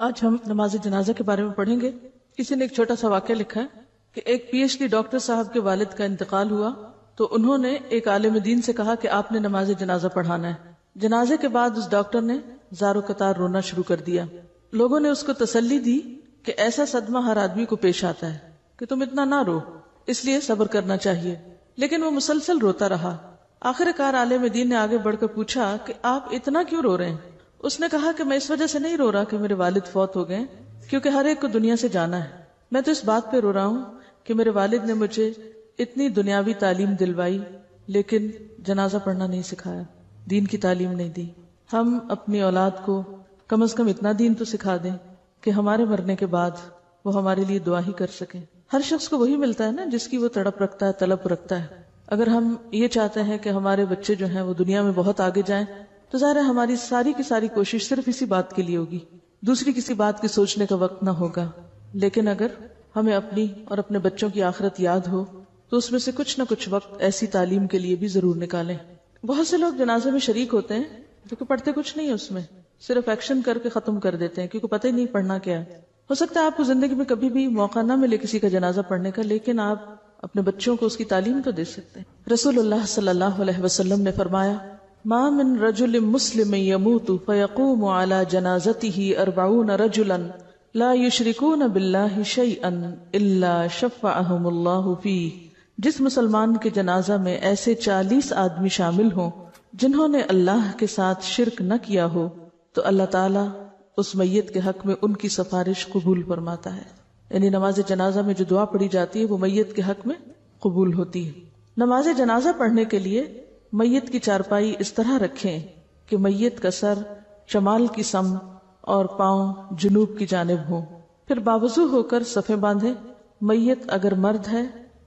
آج ہم نماز جنازہ کے بارے میں پڑھیں گے۔ کسی نے ایک چھوٹا سا واقعہ لکھا ہے کہ ایک پی ایچ ڈی ڈاکٹر صاحب کے والد کا انتقال ہوا تو انہوں نے ایک عالم دین سے کہا کہ آپ نے نماز جنازہ پڑھانا ہے۔ جنازے کے بعد اس ڈاکٹر نے زار و قطار رونا شروع کر دیا۔ لوگوں نے اس کو تسلی دی کہ ایسا صدمہ ہر آدمی کو پیش آتا ہے کہ تم اتنا نہ رو، اس لیے صبر کرنا چاہیے، لیکن وہ مسلسل روتا رہا۔ آخر کار عالم دین نے آگے بڑھ کر پوچھا کہ آپ اتنا کیوں رو رہے ہیں؟ اس نے کہا کہ میں اس وجہ سے نہیں رو رہا کہ میرے والد فوت ہو گئے، کیونکہ ہر ایک کو دنیا سے جانا ہے، میں تو اس بات پہ رو رہا ہوں کہ میرے والد نے مجھے اتنی دنیاوی تعلیم دلوائی لیکن جنازہ پڑھنا نہیں سکھایا، دین کی تعلیم نہیں دی۔ ہم اپنی اولاد کو کم از کم اتنا دین تو سکھا دیں کہ ہمارے مرنے کے بعد وہ ہمارے لیے دعا ہی کر سکیں۔ ہر شخص کو وہی ملتا ہے نا جس کی وہ تڑپ رکھتا ہے، طلب رکھتا ہے۔ اگر ہم یہ چاہتے ہیں کہ ہمارے بچے جو ہیں وہ دنیا میں بہت آگے جائیں تو ظاہر ہے ہماری ساری کی ساری کوشش صرف اسی بات کے لیے ہوگی، دوسری کسی بات کی سوچنے کا وقت نہ ہوگا۔ لیکن اگر ہمیں اپنی اور اپنے بچوں کی آخرت یاد ہو تو اس میں سے کچھ نہ کچھ وقت ایسی تعلیم کے لیے بھی ضرور نکالیں۔ بہت سے لوگ جنازے میں شریک ہوتے ہیں کیونکہ پڑھتے کچھ نہیں ہے، اس میں صرف ایکشن کر کے ختم کر دیتے ہیں کیونکہ پتہ ہی نہیں پڑھنا کیا ہے۔ ہو سکتا ہے آپ کو زندگی میں کبھی بھی موقع نہ ملے کسی کا جنازہ پڑھنے کا، لیکن آپ اپنے بچوں کو اس کی تعلیم تو دے سکتے ہیں۔ رسول اللہ صلی اللہ علیہ وسلم نے فرمایا، ما من رجل مسلم يموت فيقوم على جنازته 40 رجلا لا يشركون بالله شيئا الا شفعهم الله فيه۔ جس مسلمان کے جنازہ میں ایسے 40 آدمی شامل ہوں جنہوں نے اللہ کے ساتھ شرک نہ کیا ہو تو اللہ تعالیٰ اس میت کے حق میں ان کی سفارش قبول فرماتا ہے۔ یعنی نماز جنازہ میں جو دعا پڑھی جاتی ہے وہ میت کے حق میں قبول ہوتی ہے۔ نماز جنازہ پڑھنے کے لیے میت کی چارپائی اس طرح رکھیں کہ میت کا سر شمال کی سمت اور پاؤں جنوب کی جانب ہوں، پھر باوضو ہو کر صفیں باندھیں۔ میت اگر مرد ہے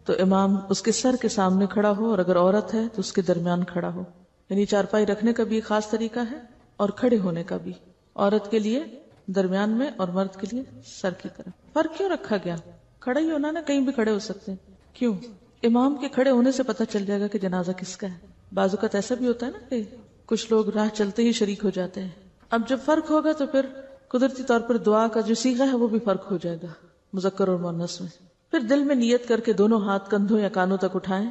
تو امام اس کے سر کے سامنے کھڑا ہو اور اگر عورت ہے تو اس کے درمیان کھڑا ہو۔ یعنی چارپائی رکھنے کا بھی ایک خاص طریقہ ہے اور کھڑے ہونے کا بھی، عورت کے لیے درمیان میں اور مرد کے لیے سر کی طرف۔ فرق کیوں رکھا گیا؟ کھڑا ہی ہونا نا، کہیں بھی کھڑے ہو سکتے ہیں۔ کیوں؟ امام کے کھڑے ہونے سے پتہ چل جائے گا کہ جنازہ کس کا ہے۔ بعض اوقات ایسا بھی ہوتا ہے نا کہ کچھ لوگ راہ چلتے ہی شریک ہو جاتے ہیں۔ اب جب فرق ہوگا تو پھر قدرتی طور پر دعا کا جو صیغہ ہے وہ بھی فرق ہو جائے گا مذکر اور مؤنث میں۔ پھر دل میں نیت کر کے دونوں ہاتھ کندھوں یا کانوں تک اٹھائیں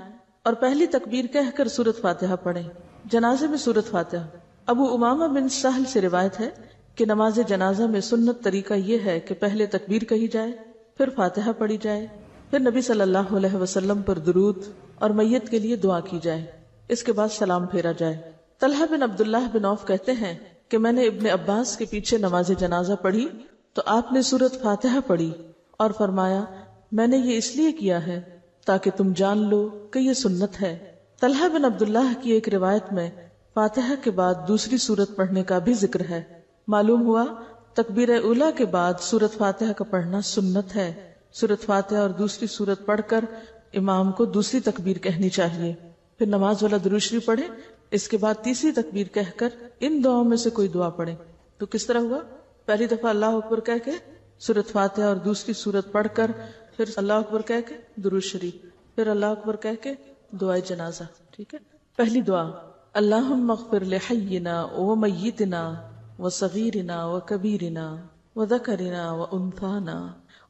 اور پہلی تکبیر کہہ کر سورۃ فاتحہ پڑھیں۔ جنازے میں سورۃ فاتحہ۔ ابو امامہ بن سہل سے روایت ہے کہ نماز جنازہ میں سنت طریقہ یہ ہے کہ پہلے تکبیر کہی جائے، پھر فاتحہ پڑھی جائے، پھر نبی صلی اللہ علیہ وسلم پر درود اور میت کے لیے دعا کی جائے، اس کے بعد سلام پھیرا جائے۔ طلحہ بن عبداللہ بن عوف کہتے ہیں کہ میں نے ابن عباس کے پیچھے نماز جنازہ پڑھی تو آپ نے سورۃ فاتحہ پڑھی اور فرمایا، میں نے یہ اس لیے کیا ہے تاکہ تم جان لو کہ یہ سنت ہے۔ طلحہ بن عبداللہ کی ایک روایت میں فاتحہ کے بعد دوسری سورت پڑھنے کا بھی ذکر ہے۔ معلوم ہوا تکبیر اولیٰ کے بعد سورۃ فاتحہ کا پڑھنا سنت ہے۔ سورۃ فاتحہ اور دوسری سورت پڑھ کر امام کو دوسری تکبیر کہنی چاہیے، پھر نماز والا درود شریف پڑھے، اس کے بعد تیسری تکبیر کہہ کر ان دعاؤں میں سے کوئی دعا پڑھے۔ تو کس طرح ہوا؟ پہلی دفعہ اللہ اکبر کہہ کے سورۃ فاتحہ اور دوسری سورت پڑھ کر پھر اللہ اکبر کہہ کے درود شریف، پھر اللہ اکبر کہہ کے دعائے جنازہ۔ ٹھیک ہے؟ پہلی دعا، اللہم اغفر لحینا ومیتنا وصغیرنا وکبیرنا وذکرنا وانثانا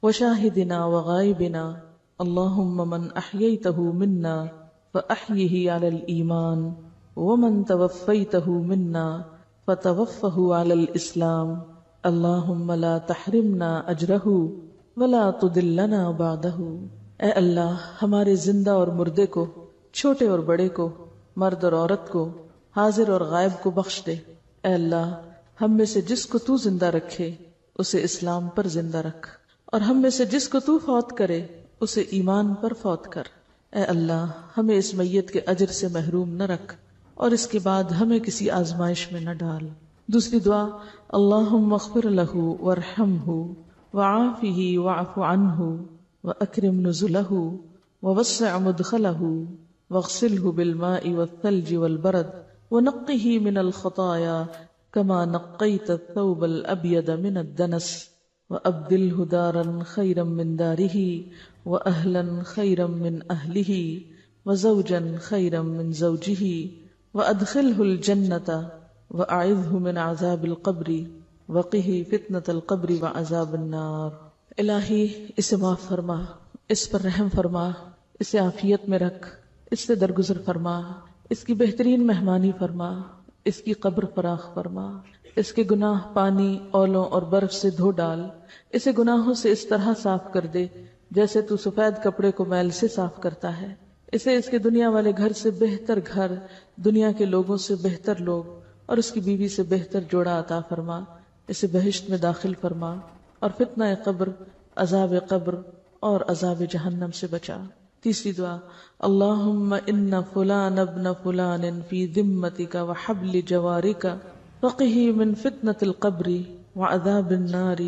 وشاہدنا وغائبنا اللہم من احییتہ منا فأحیہ علی الایمان ومن توفیتہ منا فتوفہ علی الاسلام اللہم لا تحرمنا اجرہ ولا تضلنا بعدہ۔ اے اللہ ہمارے زندہ اور مردے کو، چھوٹے اور بڑے کو، مرد اور عورت کو، حاضر اور غائب کو بخش دے۔ اے اللہ ہم میں سے جس کو تو زندہ رکھے اسے اسلام پر زندہ رکھ، اور ہم میں سے جس کو تو فوت کرے اسے ایمان پر فوت کر۔ اے اللہ ہمیں اس میت کے اجر سے محروم نہ رکھ اور اس کے بعد ہمیں کسی آزمائش میں نہ ڈال۔ دوسری دعا، اللہم اغفر لہ وارحمہ وعافہ واعف عنہ واکرم نزلہ ووسع مدخلہ واغسلہ بالماء والثلج والبرد ونقہ من الخطایا كما نقيت الثوب الأبيض من الدنس وأبدله دارا خيرا من داره وأهلا خيرا من أهله وزوجا خيرا من زوجه وأدخله الجنة وأعذه من عذاب القبر وقہ فتنۃ القبر وعذاب النار۔ الہی اسے معاف فرما، اس پر رحم فرما، اسے عافیت میں رکھ، اس سے درگزر فرما، اس کی بہترین مہمانی فرما، اس کی قبر فراخ فرما، اس کے گناہ پانی، اولوں اور برف سے دھو ڈال، اسے گناہوں سے اس طرح صاف کر دے جیسے تو سفید کپڑے کو میل سے صاف کرتا ہے، اسے اس کے دنیا والے گھر سے بہتر گھر، دنیا کے لوگوں سے بہتر لوگ اور اس کی بیوی سے بہتر جوڑا عطا فرما، اسے بہشت میں داخل فرما اور فتنہ قبر، عذاب قبر اور عذاب جہنم سے بچا۔ تیسری دعا، اللہم ان فلان ابن فلان فی ذمتک وحبل جوارک فقہ من فتنة القبر وعذاب النار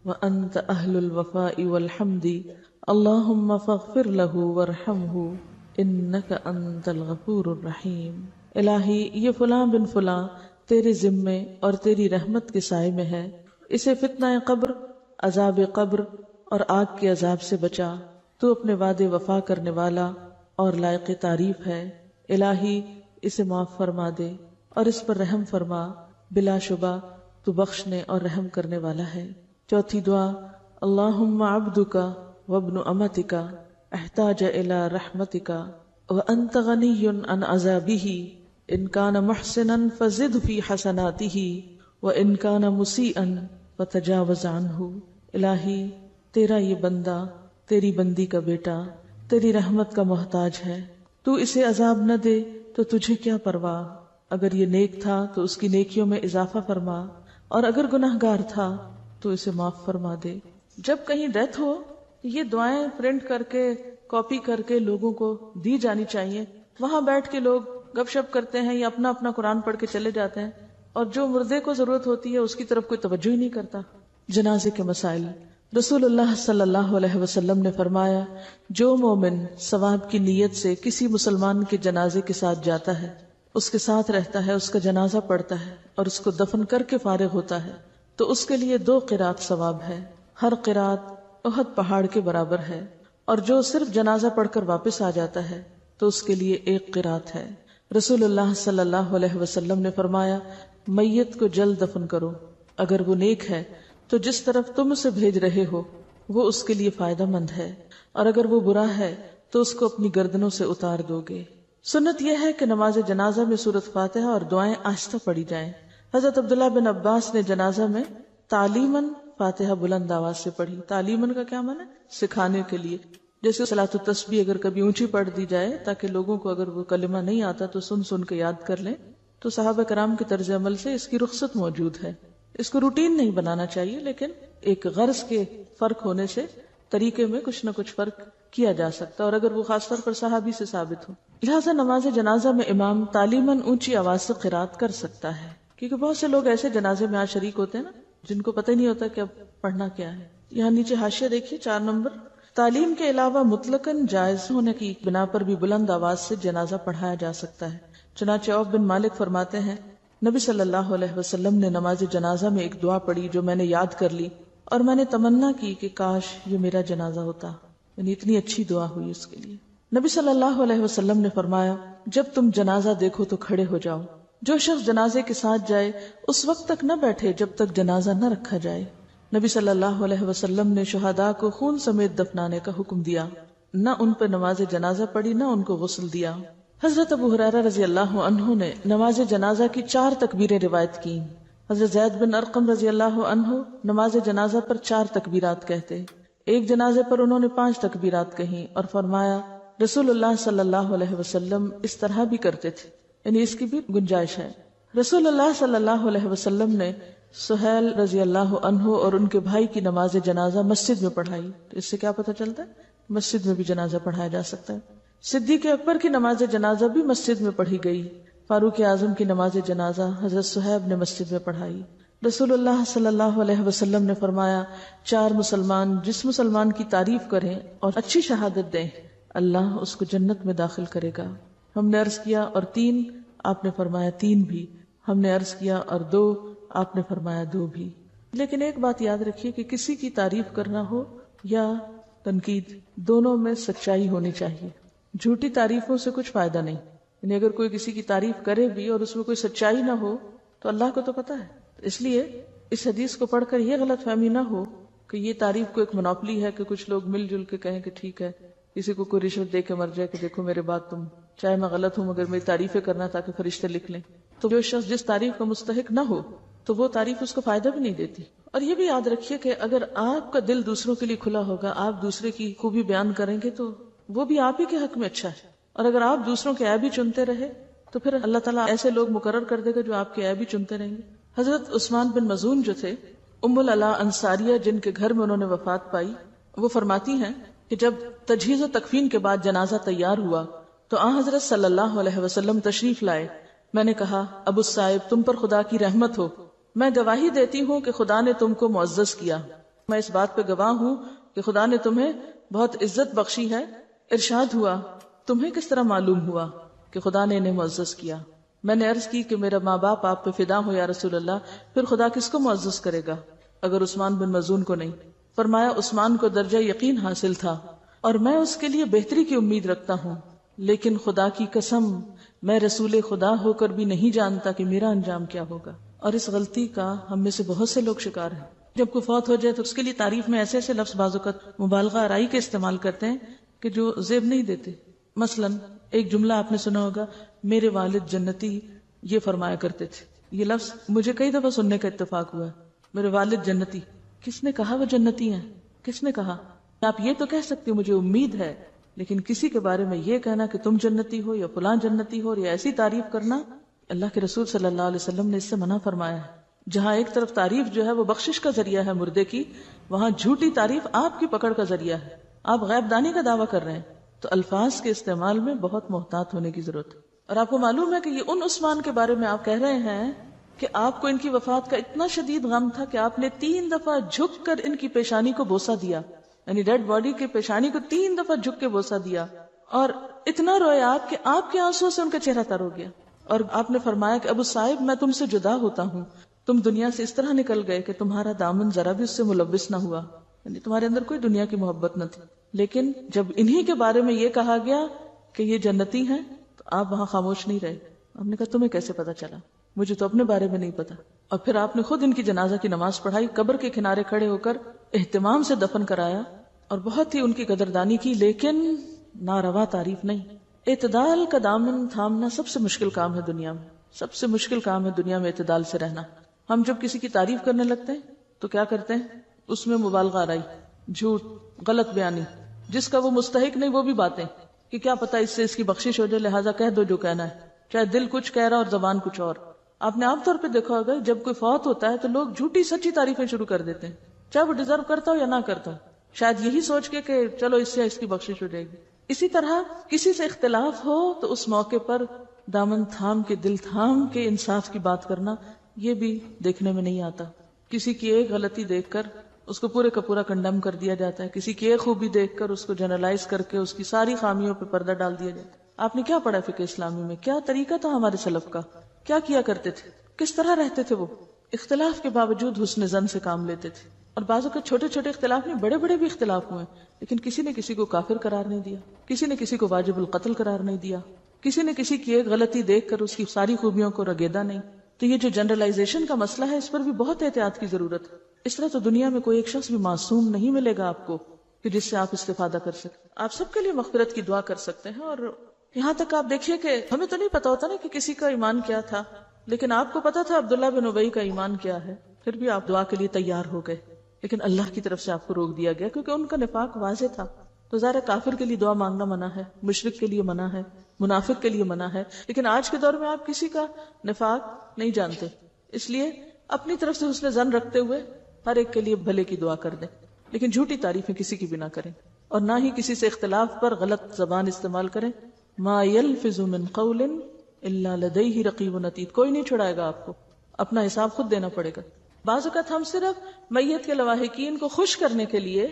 وانت اہل الوفاء والحمد اللہم فاغفر له وارحمہ انک انت الغفور الرحیم۔ الہی یہ فلاں بن فلاں تیرے ذمے اور تیری رحمت کے سائے میں ہے، اسے فتنہ قبر، عذاب قبر اور آگ کے عذاب سے بچا، تو اپنے وعدے وفا کرنے والا اور لائق تعریف ہے۔ الہی اسے معاف فرما دے اور اس پر رحم فرما، بلا شبہ تو بخشنے اور رحم کرنے والا ہے۔ چوتھی دعا، اللہم عبدک وابن امتک احتاج الی رحمتک وانت غنی عن عذابہ ان کان محسنا فزد فی حسناتہ وان کان مسیئا فتجاوز عنہ۔ الہی تیرا یہ بندہ، تیری بندی کا بیٹا تیری رحمت کا محتاج ہے، تو اسے عذاب نہ دے تو تجھے کیا پرواہ، اگر یہ نیک تھا تو اس کی نیکیوں میں اضافہ فرما، اور اگر گناہگار تھا تو اسے معاف فرما دے۔ جب کہیں ڈیتھ ہو یہ دعائیں پرنٹ کر کے کاپی کر کے لوگوں کو دی جانی چاہیے، وہاں بیٹھ کے لوگ گپ شپ کرتے ہیں یا اپنا اپنا قرآن پڑھ کے چلے جاتے ہیں، اور جو مردے کو ضرورت ہوتی ہے اس کی طرف کوئی توجہ ہی نہیں کرتا۔ جنازے کے مسائل، رسول اللہ صلی اللہ علیہ وسلم نے فرمایا، جو مومن ثواب کی نیت سے کسی مسلمان کے جنازے کے ساتھ جاتا ہے، اس کے ساتھ رہتا ہے، اس کا جنازہ پڑھتا ہے اور اس کو دفن کر کے فارغ ہوتا ہے، تو اس کے لیے 2 قرات ثواب ہے، ہر قرات احد پہاڑ کے برابر ہے، اور جو صرف جنازہ پڑھ کر واپس آ جاتا ہے تو اس کے لیے 1 قرات ہے۔ رسول اللہ صلی اللہ علیہ وسلم نے فرمایا، میت کو جلد دفن کرو، اگر وہ نیک ہے تو جس طرف تم اسے بھیج رہے ہو وہ اس کے لیے فائدہ مند ہے، اور اگر وہ برا ہے تو اس کو اپنی گردنوں سے اتار دو گے۔ سنت یہ ہے کہ نماز جنازہ میں سورۃ فاتحہ اور دعائیں آہستہ پڑھی جائیں۔ حضرت عبداللہ بن عباس نے جنازہ میں تعلیماً فاتحہ بلند آواز سے پڑھی۔ تعلیماً کا کیا معنی ہے؟ سکھانے کے لیے، جیسے صلاۃ التسبیح اگر کبھی اونچی پڑھ دی جائے تاکہ لوگوں کو اگر وہ کلمہ نہیں آتا تو سن سن کے یاد کر لیں، تو صحابہ کرام کے طرز عمل سے اس کی رخصت موجود ہے۔ اس کو روٹین نہیں بنانا چاہیے، لیکن ایک غرض کے فرق ہونے سے طریقے میں کچھ نہ کچھ فرق کیا جا سکتا ہے، اور اگر وہ خاص طور پر صحابی سے ثابت ہو۔ لہٰذا نماز جنازہ میں امام تعلیماً اونچی آواز سے قرات کر سکتا ہے، کیونکہ بہت سے لوگ ایسے جنازے میں آج شریک ہوتے ہیں نا جن کو پتہ ہی نہیں ہوتا کہ اب پڑھنا کیا ہے۔ یہاں نیچے حاشیہ دیکھیے 4 نمبر، تعلیم کے علاوہ مطلقاً جائز ہونے کی بنا پر بھی بلند آواز سے جنازہ پڑھایا جا سکتا ہے۔ چنانچہ عوف بن مالک فرماتے ہیں، نبی صلی اللہ علیہ وسلم نے نماز جنازہ میں ایک دعا پڑھی جو میں نے یاد کر لی، اور میں نے تمنا کی کہ کاش یہ میرا جنازہ ہوتا، یعنی اتنی اچھی دعا ہوئی اس کے لیے۔ نبی صلی اللہ علیہ وسلم نے فرمایا، جب تم جنازہ دیکھو تو کھڑے ہو جاؤ، جو شخص جنازے کے ساتھ جائے اس وقت تک نہ بیٹھے جب تک جنازہ نہ رکھا جائے۔ نبی صلی اللہ علیہ وسلم نے شہداء کو خون سمیت دفنانے کا حکم دیا، نہ ان پر نماز جنازہ پڑھی نہ ان کو غسل دیا۔ حضرت ابو ہریرہ رضی اللہ عنہ نے نماز جنازہ کی 4 تکبیریں روایت کی۔ حضرت زید بن ارقم رضی اللہ عنہ نماز جنازہ پر 4 تکبیرات کہتے، ایک جنازے پر انہوں نے 5 تکبیرات کہیں اور فرمایا رسول اللہ صلی اللہ علیہ وسلم اس طرح بھی کرتے تھے، یعنی اس کی بھی گنجائش ہے۔ رسول اللہ صلی اللہ علیہ وسلم نے سہیل رضی اللہ عنہ اور ان کے بھائی کی نماز جنازہ مسجد میں پڑھائی، تو اس سے کیا پتہ چلتا ہے مسجد میں بھی جنازہ پڑھایا جا سکتا ہے۔ صدیق اکبر کی نماز جنازہ بھی مسجد میں پڑھی گئی۔ فاروق اعظم کی نماز جنازہ حضرت صہیب نے مسجد میں پڑھائی۔ رسول اللہ صلی اللہ علیہ وسلم نے فرمایا، 4 مسلمان جس مسلمان کی تعریف کریں اور اچھی شہادت دیں، اللہ اس کو جنت میں داخل کرے گا۔ ہم نے عرض کیا اور 3؟ آپ نے فرمایا 3 بھی۔ ہم نے عرض کیا اور 2؟ آپ نے فرمایا 2 بھی۔ لیکن ایک بات یاد رکھیے کہ کسی کی تعریف کرنا ہو یا تنقید، دونوں میں سچائی ہونی چاہیے۔ جھوٹی تعریفوں سے کچھ فائدہ نہیں، یعنی اگر کوئی کسی کی تعریف کرے بھی اور اس میں کوئی سچائی نہ ہو تو اللہ کو تو پتہ ہے، اس لیے اس حدیث کو پڑھ کر یہ غلط فہمی نہ ہو کہ یہ تعریف کو ایک منوپلی ہے کہ کچھ لوگ مل جل کے کہیں کہ ٹھیک ہے، کسی کو کوئی رشوت دے کے مر جائے کہ دیکھو میرے بات تم، چاہے میں غلط ہوں مگر میری تعریفیں کرنا تاکہ فرشتے لکھ لیں. تو جو شخص جس تعریف کا مستحق نہ ہو تو وہ تعریف اس کو فائدہ بھی نہیں دیتی. اور یہ بھی یاد رکھیے کہ اگر آپ کا دل دوسروں کے لیے کھلا ہوگا، آپ دوسرے کی خوبی بیان کریں گے تو وہ بھی آپ ہی کے حق میں اچھا ہے. اور اگر آپ دوسروں کے عیب ہی چنتے رہے تو پھر اللہ تعالیٰ ایسے لوگ مقرر کر دے گا جو آپ کے عیب ہی چنتے رہیں گے. حضرت عثمان بن مظعون جو تھے، ام العلا انصاریہ جن کے گھر میں انہوں نے وفات پائی، وہ فرماتی ہیں کہ جب تجہیز و تکفین کے بعد جنازہ تیار ہوا تو آن حضرت صلی اللہ علیہ وسلم تشریف لائے. میں نے کہا ابو الصائب تم پر خدا کی رحمت ہو، میں گواہی دیتی ہوں کہ خدا نے تم کو معزز کیا. میں اس بات پہ گواہ ہوں کہ خدا نے تمہیں بہت عزت بخشی ہے. ارشاد ہوا تمہیں کس طرح معلوم ہوا کہ خدا نے انہیں معزز کیا؟ میں نے عرض کی کہ میرا ماں باپ آپ پہ فدا ہو یا رسول اللہ، پھر خدا کس کو معزز کرے گا اگر عثمان بن مظعون کو نہیں؟ فرمایا عثمان کو درجہ یقین حاصل تھا اور میں اس کے لیے بہتری کی امید رکھتا ہوں، لیکن خدا کی قسم میں رسول خدا ہو کر بھی نہیں جانتا کہ میرا انجام کیا ہوگا. اور اس غلطی کا ہم میں سے بہت سے لوگ شکار ہیں. جب کوئی فوت ہو جائے تو اس کے لیے تعریف میں ایسے ایسے لفظ بعض اوقات مبالغہ آرائی کے استعمال کرتے ہیں کہ جو زیب نہیں دیتے. مثلا ایک جملہ آپ نے سنا ہوگا، میرے والد جنتی یہ فرمایا کرتے تھے. یہ لفظ مجھے کئی دفعہ سننے کا اتفاق ہوا ہے. میرے والد جنتی، کس نے کہا وہ جنتی ہیں؟ کس نے کہا؟ آپ یہ تو کہہ سکتے مجھے امید ہے، لیکن کسی کے بارے میں یہ کہنا کہ تم جنتی ہو یا فلاں جنتی ہو یا ایسی تعریف کرنا، اللہ کے رسول صلی اللہ علیہ وسلم نے اس سے منع فرمایا ہے. جہاں ایک طرف تعریف جو ہے وہ بخشش کا ذریعہ ہے مردے کی، وہاں جھوٹی تعریف آپ کی پکڑ کا ذریعہ ہے. آپ غیب دانی کا دعویٰ کر رہے ہیں، تو الفاظ کے استعمال میں بہت محتاط ہونے کی ضرورت ہے. اور آپ کو معلوم ہے کہ یہ ان عثمان کے بارے میں آپ کہہ رہے ہیں کہ آپ کو ان کی وفات کا اتنا شدید غم تھا کہ آپ نے 3 دفعہ جھک کر ان کی پیشانی کو بوسہ دیا، یعنی ڈیڈ باڈی کے پیشانی کو 3 دفعہ جھک کے بوسہ دیا، اور اتنا روئے آپ کہ آپ کے آنسو سے ان کا چہرہ تر ہو گیا. اور آپ نے فرمایا کہ ابو صاحب میں تم سے جدا ہوتا ہوں، تم دنیا سے اس طرح نکل گئے کہ تمہارا دامن ذرا بھی اس سے ملوث نہ ہوا، یعنی تمہارے اندر کوئی دنیا کی محبت نہ تھی. لیکن جب انہی کے بارے میں یہ کہا گیا کہ یہ جنتی ہیں تو آپ وہاں خاموش نہیں رہے. آپ نے کہا تمہیں کیسے پتا چلا؟ مجھے تو اپنے بارے میں نہیں پتا. اور پھر آپ نے خود ان کی جنازہ کی نماز پڑھائی، قبر کے کنارے کھڑے ہو کر اہتمام سے دفن کرایا اور بہت ہی ان کی قدردانی کی، لیکن ناروا تعریف نہیں. اعتدال کا دامن تھامنا سب سے مشکل کام ہے دنیا میں، سب سے مشکل کام ہے دنیا میں اعتدال سے رہنا. ہم جب کسی کی تعریف کرنے لگتے ہیں تو کیا کرتے ہیں؟ اس میں مبالغہ آرائی، جھوٹ، غلط بیانی، جس کا وہ مستحق نہیں وہ بھی باتیں کہ کیا پتا اس سے اس کی بخشش ہو جائے، لہٰذا کہہ دو جو کہنا ہے، چاہے دل کچھ کہہ رہا اور زبان کچھ اور. آپ نے عام طور پہ دیکھا ہوگا جب کوئی فوت ہوتا ہے تو لوگ جھوٹی سچی تعریفیں شروع کر دیتے ہیں، چاہے وہ ڈیزرو کرتا ہو یا نہ کرتا ہو، شاید یہی سوچ کے کہ چلو اس سے اس کی بخشش ہو جائے گی. اسی طرح کسی سے اختلاف ہو تو اس موقع پر دامن تھام کے، دل تھام کے انصاف کی بات کرنا، یہ بھی دیکھنے میں نہیں آتا. کسی کی ایک غلطی دیکھ کر اس کو پورے کا پورا کنڈم کر دیا جاتا ہے، کسی کی ایک خوبی دیکھ کر اس کو جنرلائز کر کے اس کی ساری خامیوں پہ پردہ ڈال دیا جاتا ہے. آپ نے کیا پڑھا فقہ اسلامی میں؟ کیا طریقہ تھا ہمارے سلف کا؟ کیا کیا کرتے تھے؟ کس طرح رہتے تھے وہ؟ اختلاف کے باوجود حسن زن سے کام لیتے تھے. اور بعضوں کے چھوٹے چھوٹے اختلاف نہیں، بڑے بڑے بھی اختلاف ہوئے، لیکن کسی نے کسی کو کافر قرار نہیں دیا، کسی نے کسی کو واجب القتل قرار نہیں دیا، کسی نے کسی کی ایک غلطی دیکھ کر اس کی ساری خوبیوں کو رگیدا نہیں. تو یہ جو جنرلائزیشن کا مسئلہ ہے، اس پر بھی بہت احتیاط کی ضرورت ہے. اس طرح تو دنیا میں کوئی ایک شخص بھی معصوم نہیں ملے گا آپ کو کہ جس سے آپ استفادہ کر سکتے. آپ سب کے لیے مغفرت کی دعا کر سکتے ہیں. اور یہاں تک آپ دیکھیے کہ ہمیں تو نہیں پتا ہوتا نا کہ کسی کا ایمان کیا تھا، لیکن آپ کو پتا تھا عبداللہ بن ابی کا ایمان کیا ہے، پھر بھی آپ دعا کے لیے تیار ہو گئے، لیکن اللہ کی طرف سے آپ کو روک دیا گیا کیونکہ ان کا نفاق واضح تھا. تو ظاہر کافر کے لیے دعا مانگنا منع ہے، مشرک کے لیے منع ہے، منافق کے لیے منع ہے. لیکن آج کے دور میں آپ کسی کا نفاق نہیں جانتے، اس لیے اپنی طرف سے حسن ظن رکھتے ہوئے ہر ایک کے لیے بھلے کی دعا کر دیں، لیکن جھوٹی تعریفیں کسی کی بھی نہ کریں، اور نہ ہی کسی سے اختلاف پر غلط زبان استعمال کریں. ما يلفظ من قول الا لديه رقیب عتید. کوئی نہیں چھڑائے گا آپ کو، اپنا حساب خود دینا پڑے گا. بعض اوقات ہم صرف میت کے لواحقین کو خوش کرنے کے لیے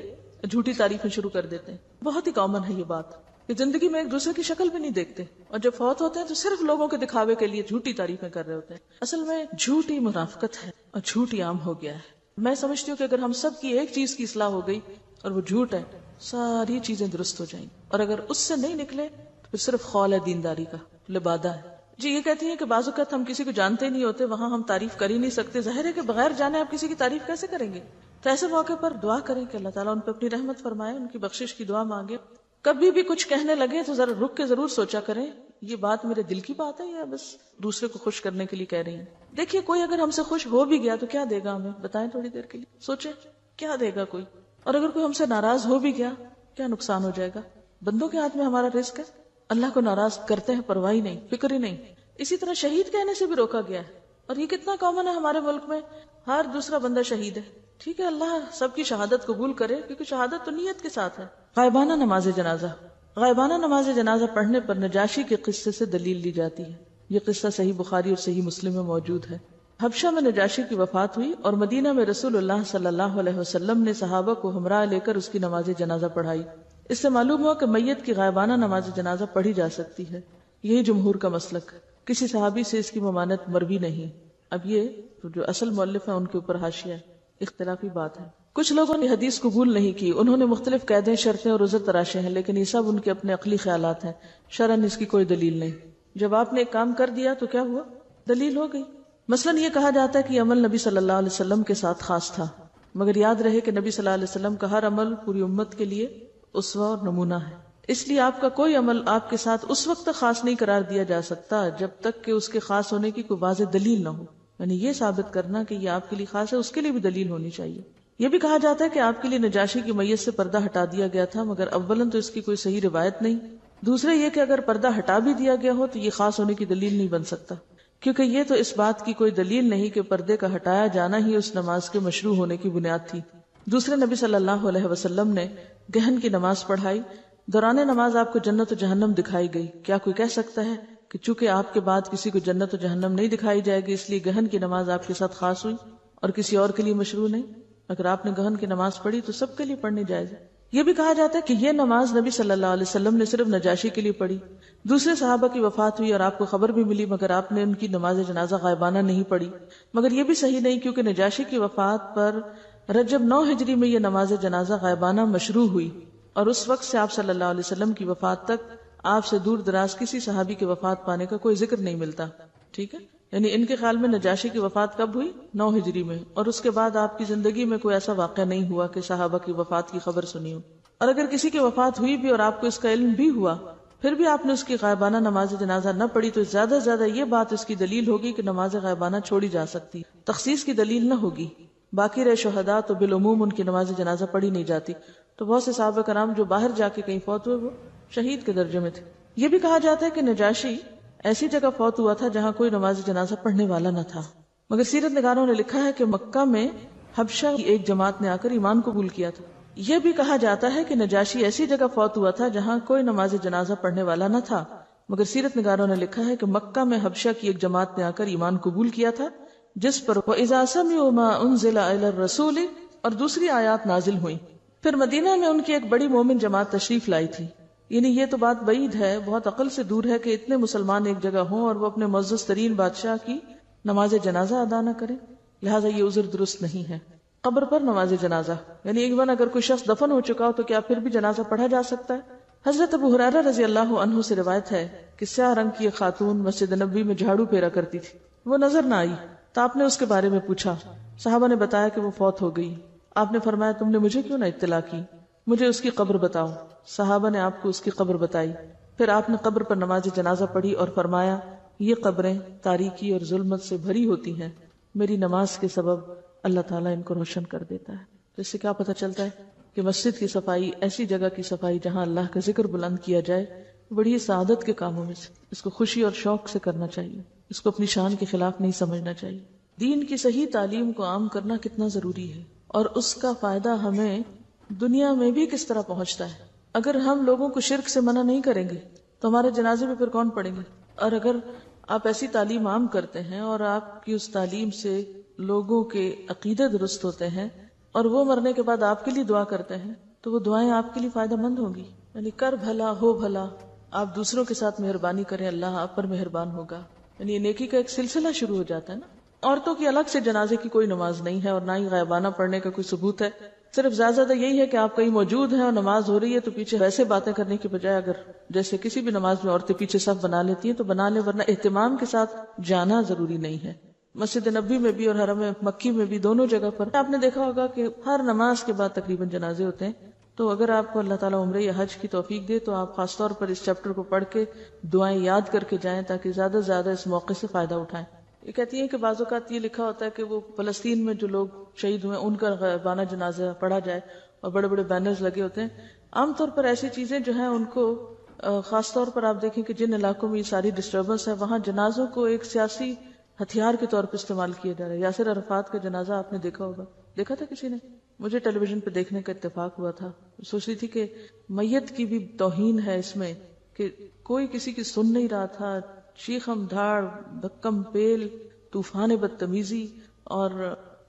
جھوٹی تعریفیں شروع کر دیتے ہیں. بہت ہی کامن ہے یہ بات کہ زندگی میں ایک دوسرے کی شکل بھی نہیں دیکھتے، اور جب فوت ہوتے ہیں تو صرف لوگوں کے دکھاوے کے لیے جھوٹی تعریفیں کر رہے ہوتے ہیں. اصل میں جھوٹی منافقت ہے اور جھوٹ عام ہو گیا ہے. میں سمجھتی ہوں کہ اگر ہم سب کی ایک چیز کی اصلاح ہو گئی اور وہ جھوٹ ہے، ساری چیزیں درست ہو جائیں. اور اگر اس سے نہیں نکلے تو پھر صرف خول ہے دینداری کا، لبادہ ہے. جی یہ کہتی ہیں کہ بعض اوقات ہم کسی کو جانتے نہیں ہوتے، وہاں ہم تعریف کر ہی نہیں سکتے، ظاہر ہے کہ بغیر جانے آپ کسی کی تعریف کیسے کریں گے؟ تو ایسے موقع پر دعا کریں کہ اللہ تعالیٰ ان پہ اپنی رحمت فرمائے، ان کی بخشش کی دعا مانگے. کبھی بھی کچھ کہنے لگے تو ذرا رک کے ضرور سوچا کریں یہ بات میرے دل کی بات ہے یا بس دوسرے کو خوش کرنے کے لیے کہہ رہی ہیں. دیکھیے کوئی اگر ہم سے خوش ہو بھی گیا تو کیا دے گا ہمیں، بتائیں تھوڑی دیر کے لیے سوچیں کیا دے گا کوئی. اور اگر کوئی ہم سے ناراض ہو بھی گیا کیا نقصان ہو جائے گا؟ بندوں کے ہاتھ میں ہمارا رزق ہے. اللہ کو ناراض کرتے ہیں، پرواہ ہی نہیں، فکر ہی نہیں. اسی طرح شہید کہنے سے بھی روکا گیا ہے، اور یہ کتنا کامن ہے ہمارے ملک میں، ہر دوسرا بندہ شہید ہے. ٹھیک ہے اللہ سب کی شہادت قبول کرے، کیونکہ شہادت تو نیت کے ساتھ ہے. غائبانہ نماز جنازہ. غائبانہ نماز جنازہ پڑھنے پر نجاشی کے قصے سے دلیل لی جاتی ہے. یہ قصہ صحیح بخاری اور صحیح مسلم میں موجود ہے. حبشہ میں نجاشی کی وفات ہوئی اور مدینہ میں رسول اللہ صلی اللہ علیہ وسلم نے صحابہ کو ہمراہ لے کر اس کی نماز جنازہ پڑھائی. اس سے معلوم ہوا کہ میت کی غائبانہ نماز جنازہ پڑھی جا سکتی ہے. یہی جمہور کا مسلک. کسی صحابی سے اس کی ممانعت مروی نہیں. اب یہ جو اصل مؤلف ہیں ان کے اوپر حاشیہ ہے، اختلافی بات ہے. کچھ لوگوں نے حدیث قبول نہیں کی، انہوں نے مختلف قیدیں، شرطیں اور عذر تراشے ہیں، لیکن یہ سب ان کے اپنے عقلی خیالات ہیں، شرعاً اس کی کوئی دلیل نہیں. جب آپ نے ایک کام کر دیا تو کیا ہوا؟ دلیل ہو گئی. مثلاً یہ کہا جاتا ہے کہ یہ عمل نبی صلی اللہ علیہ وسلم کے ساتھ خاص تھا، مگر یاد رہے کہ نبی صلی اللہ علیہ وسلم کا ہر عمل پوری امت کے لیے اسوہ اور نمونہ ہے. اس لیے آپ کا کوئی عمل آپ کے ساتھ اس وقت تک خاص نہیں قرار دیا جا سکتا جب تک کہ اس کے خاص ہونے کی کوئی واضح دلیل نہ ہو. یعنی یہ ثابت کرنا کہ یہ آپ کے لیے خاص ہے، اس کے لیے بھی دلیل ہونی چاہیے. یہ بھی کہا جاتا ہے کہ آپ کے لیے نجاشی کی میت سے پردہ ہٹا دیا گیا تھا، مگر اولاً تو اس کی کوئی صحیح روایت نہیں. دوسرے یہ کہ اگر پردہ ہٹا بھی دیا گیا ہو تو یہ خاص ہونے کی دلیل نہیں بن سکتا، کیونکہ یہ تو اس بات کی کوئی دلیل نہیں کہ پردے کا ہٹایا جانا ہی اس نماز کے مشروع ہونے کی بنیاد تھی. دوسرے نبی صلی اللہ علیہ وسلم نے گہن کی نماز پڑھائی. دوران نماز آپ کو جنت و جہنم دکھائی گئی. کیا کوئی کہہ سکتا ہے کہ چونکہ آپ کے بعد کسی کو جنت و جہنم نہیں دکھائی جائے گی اس لیے گہن کی نماز آپ کے ساتھ خاص ہوئی اور کسی اور کے لیے مشروع نہیں؟ اگر آپ نے گہن کی نماز پڑھی تو سب کے لیے پڑھنی جائز ہے. یہ بھی کہا جاتا ہے کہ یہ نماز نبی صلی اللہ علیہ وسلم نے صرف نجاشی کے لیے پڑھی. دوسرے صحابہ کی وفات ہوئی اور آپ کو خبر بھی ملی، مگر آپ نے ان کی نماز جنازہ غائبانہ نہیں پڑھی. مگر یہ بھی صحیح نہیں، کیونکہ نجاشی کی وفات پر رجب 9 ہجری میں یہ نماز جنازہ غائبانہ مشروع ہوئی، اور اس وقت سے آپ صلی اللہ علیہ وسلم کی وفات تک آپ سے دور دراز کسی صحابی کی وفات پانے کا کوئی ذکر نہیں ملتا. ٹھیک ہے، یعنی ان کے خیال میں نجاشی کی وفات کب ہوئی؟ 9 ہجری میں، اور اس کے بعد آپ کی زندگی میں کوئی ایسا واقعہ نہیں ہوا کہ صحابہ کی وفات کی خبر سنی ہو. اور اگر کسی کی وفات ہوئی بھی اور آپ کو اس کا علم بھی ہوا پھر بھی آپ نے اس کی غائبانہ نماز جنازہ نہ پڑھی تو زیادہ سے زیادہ یہ بات اس کی دلیل ہوگی کہ نماز غائبانہ چھوڑی جا سکتی، تخصیص کی دلیل نہ ہوگی. باقی رہے شہداء تو بالعموم ان کی نماز جنازہ پڑھی نہیں جاتی. تو بہت سے صحابہ کرام جو باہر جا کے کہیں فوت ہوئے وہ شہید کے درجے میں تھے. یہ بھی کہا جاتا ہے کہ نجاشی ایسی جگہ فوت ہوا تھا جہاں کوئی نماز جنازہ پڑھنے والا نہ تھا، مگر سیرت نگاروں نے لکھا ہے کہ مکہ میں حبشہ کی ایک جماعت نے آ کر ایمان قبول کیا تھا. یہ بھی کہا جاتا ہے کہ نجاشی ایسی جگہ فوت ہوا تھا جہاں کوئی نماز جنازہ پڑھنے والا نہ تھا، مگر سیرت نگاروں نے لکھا ہے کہ مکہ میں حبشہ کی ایک جماعت نے آ کر ایمان قبول کیا تھا، جس پر وَإِذَا سَمِعُوا مَا أُنزِلَ إِلَى الرَّسُولِ اور دوسری آیات نازل ہوئیں. پھر مدینہ میں ان کی ایک بڑی مومن جماعت تشریف لائی تھی. یعنی یہ تو بات بعید ہے، بہت عقل سے دور ہے کہ اتنے مسلمان ایک جگہ ہوں اور وہ اپنے معزز ترین بادشاہ کی نماز جنازہ ادا نہ کریں، لہٰذا یہ عذر درست نہیں ہے. قبر پر نماز جنازہ، یعنی ایک بار اگر کوئی شخص دفن ہو چکا ہو تو کیا پھر بھی جنازہ پڑھا جا سکتا ہے؟ حضرت ابو ہریرہ رضی اللہ عنہ سے روایت ہے کہ سیاہ رنگ کی ایک خاتون مسجد نبوی میں جھاڑو پھیرا کرتی تھی. وہ نظر نہ آئی تو آپ نے اس کے بارے میں پوچھا. صحابہ نے بتایا کہ وہ فوت ہو گئی. آپ نے فرمایا تم نے مجھے کیوں نہ اطلاع کی، مجھے اس کی قبر بتاؤ. صحابہ نے آپ کو اس کی قبر بتائی. پھر آپ نے قبر پر نماز جنازہ پڑھی اور فرمایا یہ قبریں تاریکی اور ظلمت سے بھری ہوتی ہیں، میری نماز کے سبب اللہ تعالیٰ ان کو روشن کر دیتا ہے. تو اس سے کیا پتہ چلتا ہے کہ مسجد کی صفائی، ایسی جگہ کی صفائی جہاں اللہ کا ذکر بلند کیا جائے، بڑی سعادت کے کاموں میں سے، اس کو خوشی اور شوق سے کرنا چاہیے، اس کو اپنی شان کے خلاف نہیں سمجھنا چاہیے. دین کی صحیح تعلیم کو عام کرنا کتنا ضروری ہے، اور اس کا فائدہ ہمیں دنیا میں بھی کس طرح پہنچتا ہے. اگر ہم لوگوں کو شرک سے منع نہیں کریں گے تو ہمارے جنازے میں پھر کون پڑیں گے؟ اور اگر آپ ایسی تعلیم عام کرتے ہیں اور آپ کی اس تعلیم سے لوگوں کے عقیدے درست ہوتے ہیں اور وہ مرنے کے بعد آپ کے لیے دعا کرتے ہیں تو وہ دعائیں آپ کے لیے فائدہ مند ہوں گی. یعنی کر بھلا ہو بھلا، آپ دوسروں کے ساتھ مہربانی کریں، اللہ آپ پر مہربان ہوگا. یعنی نیکی کا ایک سلسلہ شروع ہو جاتا ہے نا. عورتوں کی الگ سے جنازے کی کوئی نماز نہیں ہے اور نہ ہی غائبانہ پڑھنے کا کوئی ثبوت ہے. صرف زیادہ یہی ہے کہ آپ کہیں موجود ہیں اور نماز ہو رہی ہے تو پیچھے ویسے باتیں کرنے کی بجائے اگر جیسے کسی بھی نماز میں عورتیں پیچھے صف بنا لیتی ہیں تو بنا لیں، ورنہ اہتمام کے ساتھ جانا ضروری نہیں ہے۔ مسجد نبی میں بھی اور حرم مکی میں بھی دونوں جگہ پر آپ نے دیکھا ہوگا کہ ہر نماز کے بعد تقریباً جنازے ہوتے ہیں۔ تو اگر آپ کو اللہ تعالیٰ عمرے یا حج کی توفیق دے تو آپ خاص طور پر اس چیپٹر کو پڑھ کے دعائیں یاد کر کے جائیں تاکہ زیادہ سے زیادہ اس موقع سے فائدہ اٹھائیں۔ یہ کہتی ہیں کہ بعض اوقات یہ لکھا ہوتا ہے کہ وہ فلسطین میں جو لوگ شہید ہوئے ان کا غائبانہ جنازہ پڑھا جائے اور بڑے بڑے بینرز لگے ہوتے ہیں۔ عام طور پر ایسی چیزیں جو ہیں ان کو خاص طور پر آپ دیکھیں کہ جن علاقوں میں یہ ساری ڈسٹربنس ہے وہاں جنازوں کو ایک سیاسی ہتھیار کے طور پر استعمال کیا جا رہا ہے۔ یاسر عرفات کا جنازہ آپ نے دیکھا ہوگا، دیکھا تھا کسی نے؟ مجھے ٹیلی ویژن پہ دیکھنے کا اتفاق ہوا تھا۔ سوچ رہی تھی کہ میت کی بھی توہین ہے اس میں کہ کوئی کسی کی سن نہیں رہا تھا، چیخم دھاڑ، دھکم پیل، طوفان بدتمیزی، اور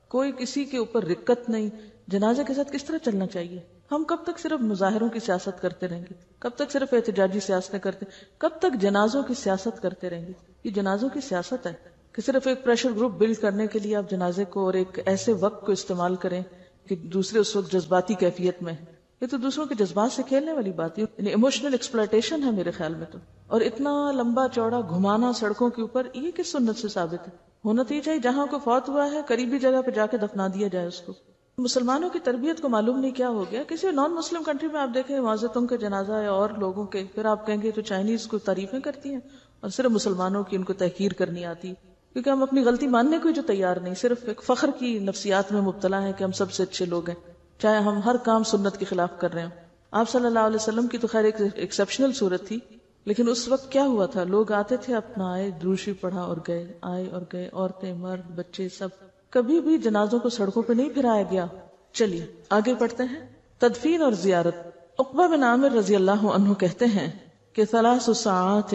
کوئی کسی کے اوپر رکت نہیں۔ جنازے کے ساتھ کس طرح چلنا چاہیے؟ ہم کب تک صرف مظاہروں کی سیاست کرتے رہیں گے؟ کب تک صرف احتجاجی سیاستیں کرتے؟ کب تک جنازوں کی سیاست کرتے رہیں گے؟ یہ جنازوں کی سیاست ہے کہ صرف ایک پریشر گروپ بلڈ کرنے کے لیے آپ جنازے کو اور ایک ایسے وقت کو استعمال کریں کہ دوسرے اس وقت جذباتی کیفیت میں ہیں۔ یہ تو دوسروں کے جذبات سے کھیلنے والی بات ہے، یعنی ایموشنل ایکسپلائٹیشن ہے میرے خیال میں تو۔ اور اتنا لمبا چوڑا گھمانا سڑکوں کے اوپر، یہ کس سنت سے ثابت ہے؟ ہونا تو یہ چاہیے جہاں کو فوت ہوا ہے قریبی جگہ پہ جا کے دفنا دیا جائے اس کو۔ مسلمانوں کی تربیت کو معلوم نہیں کیا ہو گیا، کسی نان مسلم کنٹری میں آپ دیکھیں معذتوں کے جنازہ یا اور لوگوں کے، پھر آپ کہیں گے تو چائنیز کو تعریفیں کرتی ہیں اور صرف مسلمانوں کی ان کو تحقیر کرنی آتی، کیونکہ ہم اپنی غلطی ماننے کو جو تیار نہیں، صرف ایک فخر کی نفسیات میں مبتلا ہیں کہ ہم سب سے اچھے لوگ ہیں، چاہے ہم ہر کام سنت کے خلاف کر رہے ہیں۔ آپ صلی اللہ علیہ وسلم کی تو خیر ایک ایکسیپشنل صورت تھی، لیکن اس وقت کیا ہوا تھا؟ لوگ آتے تھے، اپنا آئے، دروشی پڑھا اور گئے، آئے اور گئے، عورتیں مرد بچے سب، کبھی بھی جنازوں کو سڑکوں پہ نہیں پھرایا گیا۔ چلیے آگے پڑھتے ہیں۔ تدفین اور زیارت۔ عقبہ بن عامر رضی اللہ عنہ کہتے ہیں کہ 3 ساعات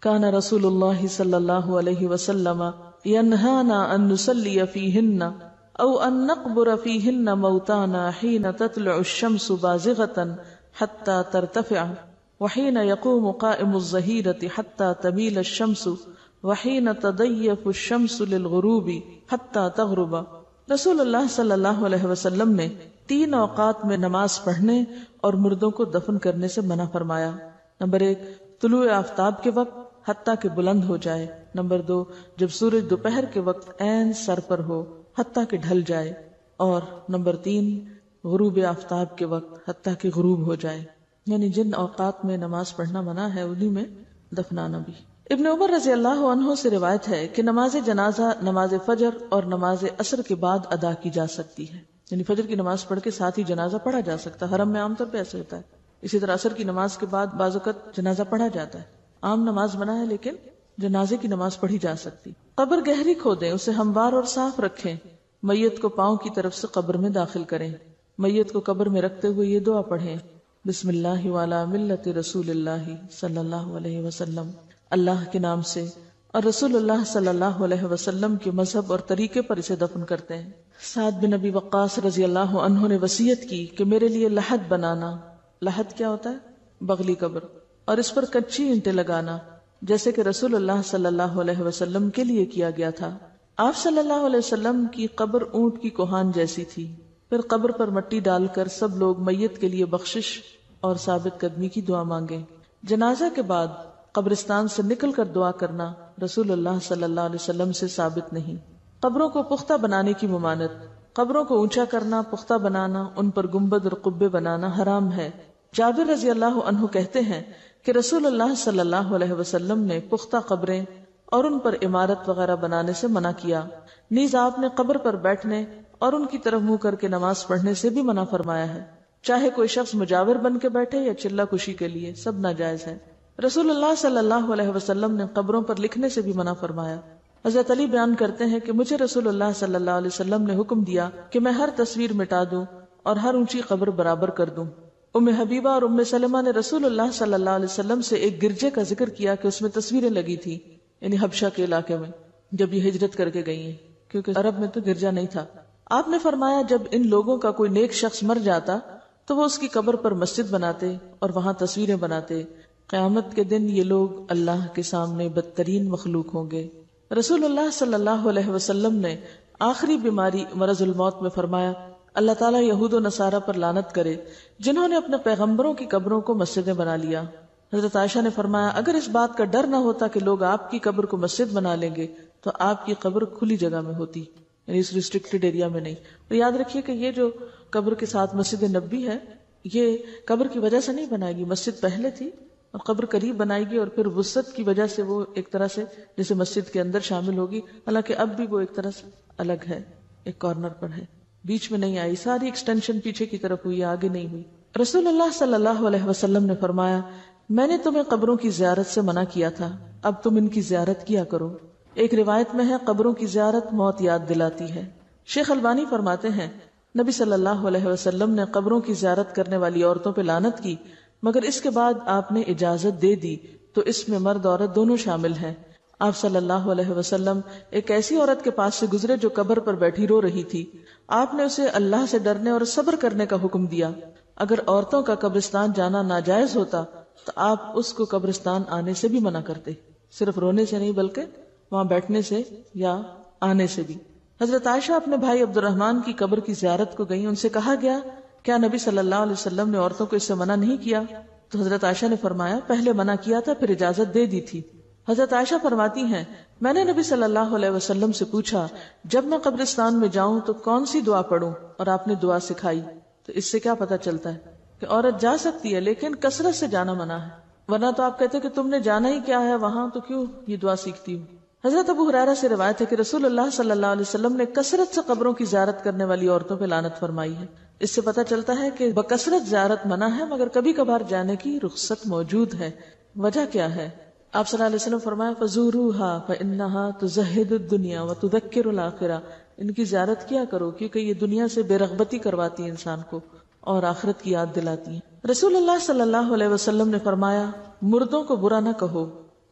کان رسول اللہ صلی اللہ علیہ وسلم ینہانا ان نصلی فیہن او ان نقبر فیہن موتانا حین تطلع الشمس بازغتا حتی ترتفع وحین یقوم قائم الظہیرۃ حتی تمیل الشمس وحین تضیف الشمس للغروب حتی تغرب۔ رسول اللہ صلی اللہ علیہ وسلم نے 3 اوقات میں نماز پڑھنے اور مردوں کو دفن کرنے سے منع فرمایا۔ نمبر 1 طلوع آفتاب کے وقت حتیٰ کہ بلند ہو جائے۔ نمبر 2 جب سورج دوپہر کے وقت عین سر پر ہو حتیٰ کہ ڈھل جائے۔ اور نمبر 3 غروب آفتاب کے وقت حتیٰ کہ غروب ہو جائے، یعنی جن اوقات میں نماز پڑھنا منع ہے انہی میں دفنانا بھی۔ ابن عمر رضی اللہ عنہ سے روایت ہے کہ نماز جنازہ نماز فجر اور نماز عصر کے بعد ادا کی جا سکتی ہے، یعنی فجر کی نماز پڑھ کے ساتھ ہی جنازہ پڑھا جا سکتا ہے۔ حرم میں عام طور پہ ایسے ہوتا ہے۔ اسی طرح عصر کی نماز کے بعد بعض اوقات جنازہ پڑھا جاتا ہے۔ عام نماز منع ہے لیکن جنازے کی نماز پڑھی جا سکتی۔ قبر گہری کھودیں، اسے ہموار اور صاف رکھیں، میت کو پاؤں کی طرف سے قبر میں داخل کریں، میت کو قبر میں رکھتے ہوئے یہ دعا پڑھیں، بسم اللہ وعلی ملت رسول اللہ صلی اللہ علیہ وسلم، اللہ کے نام سے اور رسول اللہ صلی اللہ علیہ وسلم کے مذہب اور طریقے پر اسے دفن کرتے ہیں۔ سعد بن ابی وقاص رضی اللہ عنہ نے وصیت کی کہ میرے لیے لحد بنانا، لحد کیا ہوتا ہے؟ بغلی قبر، اور اس پر کچی اینٹیں لگانا، جیسے کہ رسول اللہ صلی اللہ علیہ وسلم کے لیے کیا گیا تھا۔ آپ صلی اللہ علیہ وسلم کی قبر اونٹ کی کوہان جیسی تھی۔ پھر قبر پر مٹی ڈال کر سب لوگ میت کے لیے بخشش اور ثابت قدمی کی دعا مانگیں۔ جنازہ کے بعد قبرستان سے نکل کر دعا کرنا رسول اللہ صلی اللہ علیہ وسلم سے ثابت نہیں۔ قبروں کو پختہ بنانے کی ممانعت۔ قبروں کو اونچا کرنا، پختہ بنانا، ان پر گنبد اور قبے بنانا حرام ہے۔ جابر رضی اللہ عنہ کہتے ہیں کہ رسول اللہ صلی اللہ علیہ وسلم نے پختہ قبریں اور ان پر عمارت وغیرہ بنانے سے منع کیا۔ نیز آپ نے قبر پر بیٹھنے اور ان کی طرف منہ کر کے نماز پڑھنے سے بھی منع فرمایا ہے، چاہے کوئی شخص مجاور بن کے بیٹھے یا چلہ کشی کے لیے، سب ناجائز ہے۔ رسول اللہ صلی اللہ علیہ وسلم نے قبروں پر لکھنے سے بھی منع فرمایا۔ حضرت علی بیان کرتے ہیں کہ مجھے رسول اللہ صلی اللہ علیہ وسلم نے حکم دیا کہ میں ہر تصویر مٹا دوں اور ہر اونچی قبر برابر کر دوں۔ ام حبیبہ اور ام سلمہ نے رسول اللہ صلی اللہ علیہ وسلم سے ایک گرجے کا ذکر کیا کہ اس میں تصویریں لگی تھی، یعنی حبشہ کے علاقے میں جب یہ ہجرت کر کے گئی ہیں، کیونکہ عرب میں تو گرجا نہیں تھا۔ آپ نے فرمایا جب ان لوگوں کا کوئی نیک شخص مر جاتا تو وہ اس کی قبر پر مسجد بناتے اور وہاں تصویریں بناتے۔ قیامت کے دن یہ لوگ اللہ کے سامنے بدترین مخلوق ہوں گے۔ رسول اللہ صلی اللہ علیہ وسلم نے آخری بیماری مرض الموت میں فرمایا اللہ تعالیٰ یہود و نصارہ پر لعنت کرے جنہوں نے اپنے پیغمبروں کی قبروں کو مسجدیں بنا لیا۔ حضرت عائشہ نے فرمایا اگر اس بات کا ڈر نہ ہوتا کہ لوگ آپ کی قبر کو مسجد بنا لیں گے تو آپ کی قبر کھلی جگہ میں ہوتی، یعنی اس ریسٹرکٹڈ ایریا میں نہیں۔ اور یاد رکھیے کہ یہ جو قبر کے ساتھ مسجد نبوی ہے یہ قبر کی وجہ سے نہیں بنائے گی، مسجد پہلے تھی اور قبر قریب بنائے گی اور پھر وسعت کی وجہ سے وہ ایک طرح سے جیسے مسجد کے اندر شامل ہوگی، حالانکہ اب بھی وہ ایک طرح سے الگ ہے، ایک کارنر پر ہے، بیچ میں نہیں آئی، ساری ایکسٹینشن پیچھے کی طرف ہوئی، آگے نہیں ہوئی۔ رسول اللہ صلی اللہ علیہ وسلم نے فرمایا میں نے تمہیں قبروں کی زیارت سے منع کیا تھا، اب تم ان کی زیارت کیا کرو۔ ایک روایت میں ہے قبروں کی زیارت موت یاد دلاتی ہے۔ شیخ البانی فرماتے ہیں نبی صلی اللہ علیہ وسلم نے قبروں کی زیارت کرنے والی عورتوں پہ لعنت کی، مگر اس کے بعد آپ نے اجازت دے دی، تو اس میں مرد عورت دونوں شامل ہیں۔ آپ صلی اللہ علیہ وسلم ایک ایسی عورت کے پاس سے گزرے جو قبر پر بیٹھی رو رہی تھی، آپ نے اسے اللہ سے ڈرنے اور صبر کرنے کا حکم دیا۔ اگر عورتوں کا قبرستان جانا ناجائز ہوتا تو آپ اس کو قبرستان آنے سے بھی منع کرتے، صرف رونے سے نہیں بلکہ وہاں بیٹھنے سے یا آنے سے بھی۔ حضرت عائشہ اپنے بھائی عبد الرحمن کی قبر کی زیارت کو گئیں، ان سے کہا گیا کیا نبی صلی اللہ علیہ وسلم نے عورتوں کو اس سے منع نہیں کیا؟ تو حضرت عائشہ نے فرمایا پہلے منع کیا تھا پھر اجازت دے دی تھی۔ حضرت عائشہ فرماتی ہیں میں نے نبی صلی اللہ علیہ وسلم سے پوچھا جب میں قبرستان میں جاؤں تو کون سی دعا پڑھوں، اور آپ نے دعا سکھائی۔ تو اس سے کیا پتہ چلتا ہے کہ عورت جا سکتی ہے لیکن کثرت سے جانا منع ہے، ورنہ تو آپ کہتے کہ تم نے جانا ہی کیا ہے وہاں تو کیوں یہ دعا سیکھتی ہوں۔ حضرت ابو ہریرہ سے روایت ہے کہ رسول اللہ صلی اللہ علیہ وسلم نے کثرت سے قبروں کی زیارت کرنے والی عورتوں پہ لعنت فرمائی ہے۔ اس سے پتہ چلتا ہے کہ بکثرت زیارت منع ہے مگر کبھی کبھار جانے کی رخصت موجود ہے۔ وجہ کیا ہے؟ آپ صلی اللہ علیہ وسلم فرمایا فزوروها فإنها تزهد الدنيا وتذكر الآخرة، ان کی زیارت کیا کرو کیونکہ یہ دنیا سے بے رغبتی کرواتی ہے انسان کو اور آخرت کی یاد دلاتی ہیں۔ رسول اللہ صلی اللہ علیہ وسلم نے فرمایا مردوں کو برا نہ کہو،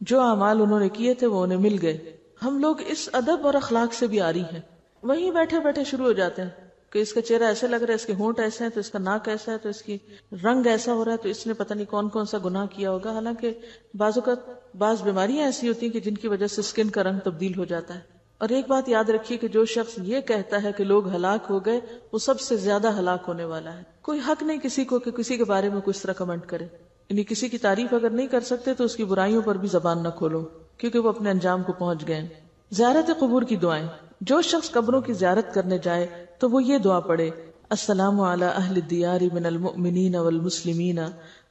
جو اعمال انہوں نے کیے تھے وہ انہیں مل گئے۔ ہم لوگ اس ادب اور اخلاق سے بھی عاری ہیں، وہیں بیٹھے بیٹھے شروع ہو جاتے ہیں کہ اس کا چہرہ ایسے لگ رہا ہے، اس کے ہونٹ ایسے ہیں تو اس کا ناک ایسا ہے تو اس کی رنگ ایسا ہو رہا ہے تو اس نے پتہ نہیں کون کون سا گناہ کیا ہوگا، حالانکہ بعض اوقات بعض بیماریاں ایسی ہوتی ہیں کہ جن کی وجہ سے سکن کا رنگ تبدیل ہو جاتا ہے۔ اور ایک بات یاد رکھیے کہ جو شخص یہ کہتا ہے کہ لوگ ہلاک ہو گئے وہ سب سے زیادہ ہلاک ہونے والا ہے۔ کوئی حق نہیں کسی کو کہ کسی کے بارے میں کچھ طرح کمنٹ کرے، یعنی کسی کی تعریف اگر نہیں کر سکتے تو اس کی برائیوں پر بھی زبان نہ کھولو کیونکہ وہ اپنے انجام کو پہنچ گئے۔ زیارت قبور کی دعائیں، جو شخص قبروں کی زیارت کرنے جائے تو وہ یہ دعا پڑھے السلام علی اہل الدیار من المؤمنین والمسلمین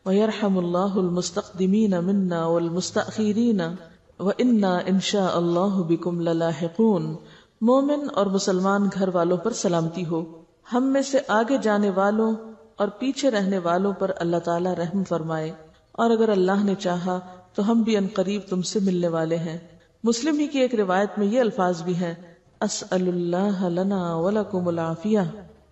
ویرحم اللہ المستقدمین منا والمستأخرین وإنا انشاء اللہ بکم للاحقون۔ مومن اور مسلمان گھر والوں پر سلامتی ہو، ہم میں سے آگے جانے والوں اور پیچھے رہنے والوں پر اللہ تعالی رحم فرمائے، اور اگر اللہ نے چاہا تو ہم بھی عنقریب تم سے ملنے والے ہیں۔ مسلم ہی کی ایک روایت میں یہ الفاظ بھی ہیں اسأل اللہ لنا ولکم العافیہ،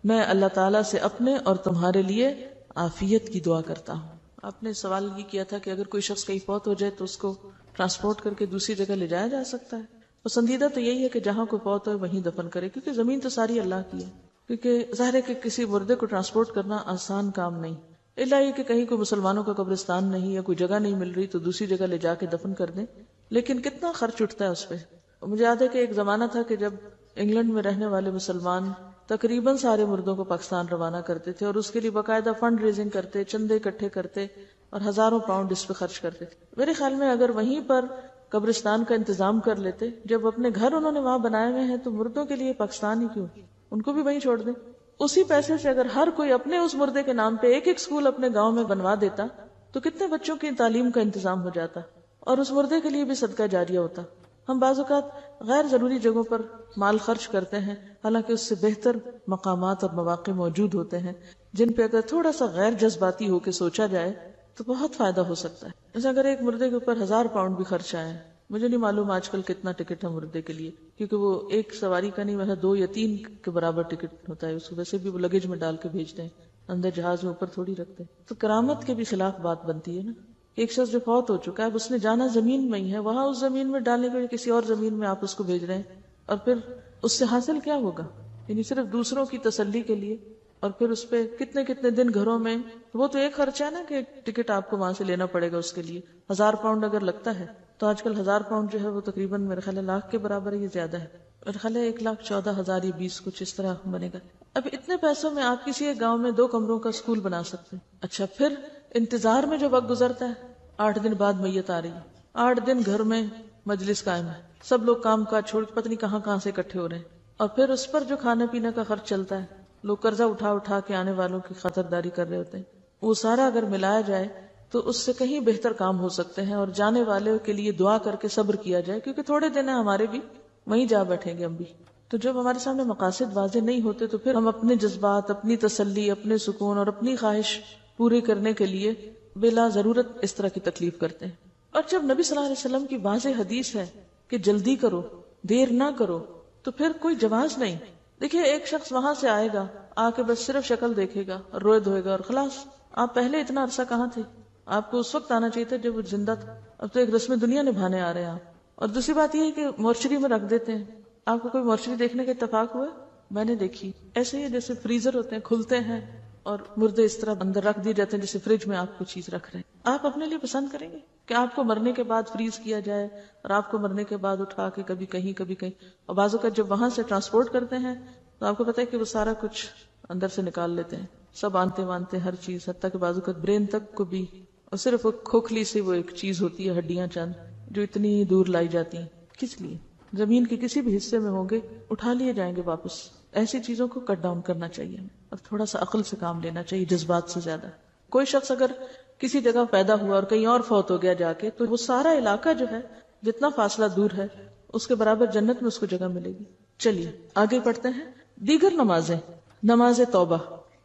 میں اللہ تعالیٰ سے اپنے اور تمہارے لیے عافیت کی دعا کرتا ہوں۔ آپ نے سوال یہ کیا تھا کہ اگر کوئی شخص کہیں فوت ہو جائے تو اس کو ٹرانسپورٹ کر کے دوسری جگہ لے جایا جا سکتا ہے؟ پسندیدہ تو یہی ہے کہ جہاں کوئی فوت ہو وہیں دفن کرے، کیونکہ زمین تو ساری اللہ کی ہے، کیونکہ ظاہر ہے کہ کسی مردے کو ٹرانسپورٹ کرنا آسان کام نہیں، الا یہ کہ کہیں کوئی مسلمانوں کا قبرستان نہیں یا کوئی جگہ نہیں مل رہی تو دوسری جگہ لے جا کے دفن کر دیں، لیکن کتنا خرچ اٹھتا ہے اس پہ۔ مجھے یاد ہے کہ ایک زمانہ تھا کہ جب انگلینڈ میں رہنے والے مسلمان تقریباً سارے مردوں کو پاکستان روانہ کرتے تھے اور اس کے لیے باقاعدہ فنڈ ریزنگ کرتے، چندے اکٹھے کرتے اور ہزاروں پاؤنڈ اس پہ خرچ کرتے تھے۔ میرے خیال میں اگر وہیں پر قبرستان کا انتظام کر لیتے، جب اپنے گھر انہوں نے وہاں بنائے ہوئے ہیں تو مردوں کے لیے پاکستان ہی کیوں، ان کو بھی وہیں چھوڑ دیں۔ اسی پیسے سے اگر ہر کوئی اپنے اس مردے کے نام پہ ایک ایک اسکول اپنے گاؤں میں بنوا دیتا تو کتنے بچوں کی تعلیم کا انتظام ہو جاتا اور اس مردے کے لیے بھی صدقہ جاریہ ہوتا۔ ہم بعض اوقات غیر ضروری جگہوں پر مال خرچ کرتے ہیں، حالانکہ اس سے بہتر مقامات اور مواقع موجود ہوتے ہیں جن پہ اگر تھوڑا سا غیر جذباتی ہو کے سوچا جائے تو بہت فائدہ ہو سکتا ہے۔ جیسے اگر ایک مردے کے اوپر 1000 پاؤنڈ بھی خرچ آئے، مجھے نہیں معلوم آج کل کتنا ٹکٹ ہے مردے کے لیے، کیونکہ وہ ایک سواری کا نہیں، ویسا 2 یا 3 کے برابر ٹکٹ ہوتا ہے، اس کو ویسے بھی وہ لگیج میں ڈال کے بھیجتے ہیں، اندر جہاز میں اوپر تھوڑی رکھتے ہیں۔ تو کرامت کے بھی خلاف بات بنتی ہے نا۔ ایک شخص جو فوت ہو چکا ہے، اس نے جانا زمین میں ہی ہے، وہاں اس زمین میں ڈالنے کے لیے کسی اور زمین میں آپ اس کو بھیج رہے ہیں، اور پھر اس سے حاصل کیا ہوگا؟ یعنی صرف دوسروں کی تسلی کے لیے، اور پھر اس پہ کتنے کتنے دن گھروں میں، وہ تو ایک خرچہ ہے نا کہ ٹکٹ آپ کو وہاں سے لینا پڑے گا اس کے لیے۔ 1000 پاؤنڈ اگر لگتا ہے تو آج کل 1000 پاؤنڈ جو ہے وہ تقریباً میرے خیال ہے 1,00,000 کے برابر ہے، یہ زیادہ ہے، میرے خیال ہے 1,14,000 یا 20 کچھ اس طرح بنے گا۔ اب اتنے پیسوں میں آپ کسی ایک گاؤں میں 2 کمروں کا اسکول بنا سکتے ہیں. اچھا پھر انتظار میں جو وقت گزرتا ہے، 8 دن بعد میت آ رہی ہے، 8 دن گھر میں مجلس قائم ہے، سب لوگ کام کاج چھوڑ کے پتہ نہیں کہاں کہاں سے اکٹھے ہو رہے ہیں، اور پھر اس پر جو کھانے پینے کا خرچ چلتا ہے، لوگ قرضہ اٹھا اٹھا کے آنے والوں کی خاطرداری کر رہے ہوتے ہیں، وہ سارا اگر ملایا جائے تو اس سے کہیں بہتر کام ہو سکتے ہیں. اور جانے والے کے لیے دعا کر کے صبر کیا جائے، کیونکہ تھوڑے دن ہیں ہمارے بھی، وہیں جا بیٹھیں گے ہم بھی. تو جب ہمارے سامنے مقاصد واضح نہیں ہوتے تو پھر ہم اپنے جذبات، اپنی تسلی، اپنے سکون اور اپنی خواہش پوری کرنے کے لیے بلا ضرورت اس طرح کی تکلیف کرتے ہیں. اور جب نبی صلی اللہ علیہ وسلم کی واضح حدیث ہے کہ جلدی کرو، دیر نہ کرو، تو پھر کوئی جواز نہیں. دیکھیے ایک شخص وہاں سے آئے گا، آ کے بس صرف شکل دیکھے گا اور روئے دھوئے گا اور خلاص. آپ پہلے اتنا عرصہ کہاں تھے؟ آپ کو اس وقت آنا چاہیے تھا جب وہ زندہ تھا. اب تو ایک رسم دنیا نبھانے آ رہے ہیں آپ. اور دوسری بات یہ ہے کہ مورچری میں رکھ دیتے ہیں. آپ کو کوئی مورچری دیکھنے کا اتفاق ہوا؟ میں نے دیکھی. ایسے ہی جیسے فریزر ہوتے ہیں، کھلتے ہیں اور مردے اس طرح اندر رکھ دیے جاتے ہیں جیسے فریج میں آپ کو چیز رکھ رہے ہیں. آپ اپنے لیے پسند کریں گے کہ آپ کو مرنے کے بعد فریز کیا جائے اور آپ کو مرنے کے بعد اٹھا کے کبھی کہیں کبھی کہیں. اور بعضوں کا جب وہاں سے ٹرانسپورٹ کرتے ہیں تو آپ کو پتا ہے کہ وہ سارا کچھ اندر سے نکال لیتے ہیں، سب آنتے وانتے ہر چیز، حتیٰ کہ بعضوں کا برین تک کو بھی. اور صرف وہ کھوکھلی سے وہ ایک چیز ہوتی ہے، ہڈیاں چند جو اتنی دور لائی جاتی ہیں. کس لیے؟ زمین کے کسی بھی حصے میں ہوں گے، اٹھا لیے جائیں گے واپس. ایسی چیزوں کو کٹ ڈاؤن کرنا چاہیے اور تھوڑا سا عقل سے کام لینا چاہیے، جذبات سے زیادہ. کوئی شخص اگر کسی جگہ پیدا ہوا اور کہیں اور فوت ہو گیا جا کے، تو وہ سارا علاقہ جو ہے جتنا فاصلہ دور ہے اس کے برابر جنت میں اس کو جگہ ملے گی. چلیے آگے پڑھتے ہیں. دیگر نمازیں. نماز توبہ.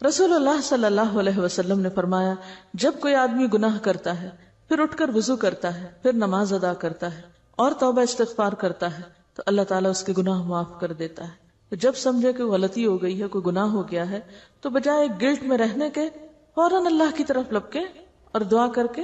رسول اللہ صلی اللہ علیہ وسلم نے فرمایا، جب کوئی آدمی گناہ کرتا ہے، پھر اٹھ کر وضو کرتا ہے، پھر نماز ادا کرتا ہے اور توبہ استغفار کرتا ہے تو اللہ تعالیٰ اس کے گناہ معاف کر دیتا ہے. تو جب سمجھے کہ غلطی ہو گئی ہے، کوئی گناہ ہو گیا ہے، تو بجائے گلٹ میں رہنے کے فوراً اللہ کی طرف لپکے اور دعا کر کے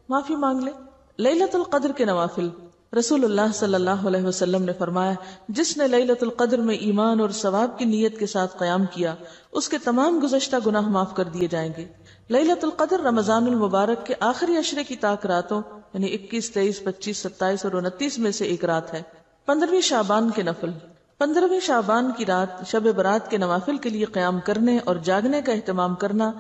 معافی مانگ لے. لیلۃ القدر کے نوافل. رسول اللہ صلی اللہ علیہ وسلم نے فرمایا، جس نے لیلۃ القدر میں ایمان اور ثواب کی نیت کے ساتھ قیام کیا، اس کے تمام گزشتہ گناہ معاف کر دیے جائیں گے. لیلۃ القدر رمضان المبارک کے آخری عشرے کی طاق راتوں یعنی 21، 23، 25، 27 اور 29 میں سے ایک رات ہے. 15ویں شعبان کے نفل. 15ویں شعبان کی رات شب برات کے نوافل کے لیے قیام کرنے اور جاگنے کا اہتمام کرنا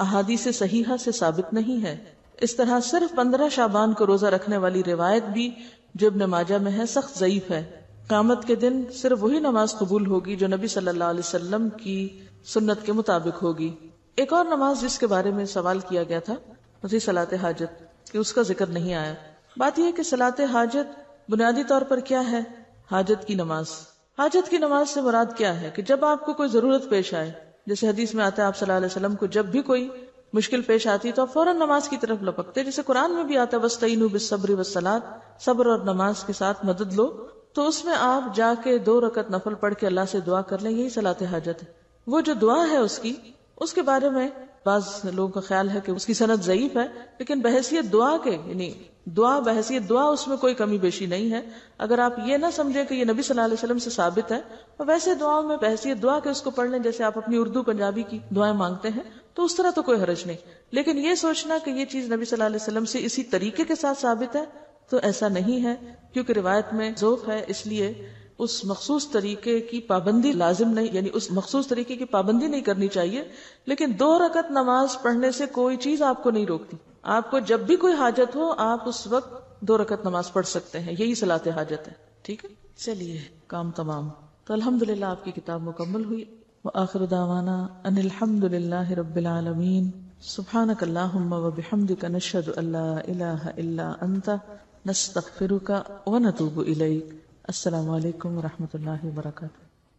احادیث صحیحہ سے ثابت نہیں ہے. اس طرح صرف 15 شعبان کو روزہ رکھنے والی روایت بھی جو ابن ماجہ میں ہے سخت ضعیف ہے. قیامت کے دن صرف وہی نماز قبول ہوگی جو نبی صلی اللہ علیہ وسلم کی سنت کے مطابق ہوگی. ایک اور نماز جس کے بارے میں سوال کیا گیا تھا وہی صلاۃ حاجت، کہ اس کا ذکر نہیں آیا. بات یہ ہے کہ صلاۃ حاجت بنیادی طور پر کیا ہے؟ حاجت کی نماز. حاجت کی نماز سے مراد کیا ہے؟ کہ جب آپ کو کوئی ضرورت پیش آئے، جیسے حدیث میں آتا ہے آپ صلی اللہ علیہ وسلم کو جب بھی کوئی مشکل پیش آتی تو آپ فوراً نماز کی طرف لپکتے، جیسے قرآن میں بھی آتا ہے وَاسْتَعِینُوا بِالصَّبْرِ وَالصَّلَاةِ، صبر اور نماز کے ساتھ مدد لو. تو اس میں آپ جا کے 2 رکعت نفل پڑھ کے اللہ سے دعا کر لیں، یہی صلاۃ حاجت ہے. وہ جو دعا ہے اس کے بارے میں بعض لوگوں کا خیال ہے کہ اس کی سند ضعیف ہے، لیکن بحیثیت دعا کے یعنی بحیثیت دعا اس میں کوئی کمی بیشی نہیں ہے. اگر آپ یہ نہ سمجھیں کہ یہ نبی صلی اللہ علیہ وسلم سے ثابت ہے، اور ویسے دعاؤں میں بحیثیت دعا کے اس کو پڑھ لیں جیسے آپ اپنی اردو پنجابی کی دعائیں مانگتے ہیں، تو اس طرح تو کوئی حرج نہیں. لیکن یہ سوچنا کہ یہ چیز نبی صلی اللہ علیہ وسلم سے اسی طریقے کے ساتھ ثابت ہے تو ایسا نہیں ہے، کیونکہ روایت میں ذوق ہے، اس لیے اس مخصوص طریقے کی پابندی لازم نہیں، یعنی اس مخصوص طریقے کی پابندی نہیں کرنی چاہیے. لیکن 2 رکعت نماز پڑھنے سے کوئی چیز آپ کو نہیں روکتی. آپ کو جب بھی کوئی حاجت ہو آپ اس وقت 2 رکعت نماز پڑھ سکتے ہیں، یہی صلاۃ حاجت ہے. ٹھیک ہے، چلیے کام تمام. تو الحمدللہ آپ کی کتاب مکمل ہوئی. وآخر دعوانا ان الحمدللہ رب العالمین. سبحانک اللہم وبحمدک نشہد ان لا الہ الا انت نستغفرک ونتوب الیک. السلام علیکم ورحمۃ اللہ وبرکاتہ.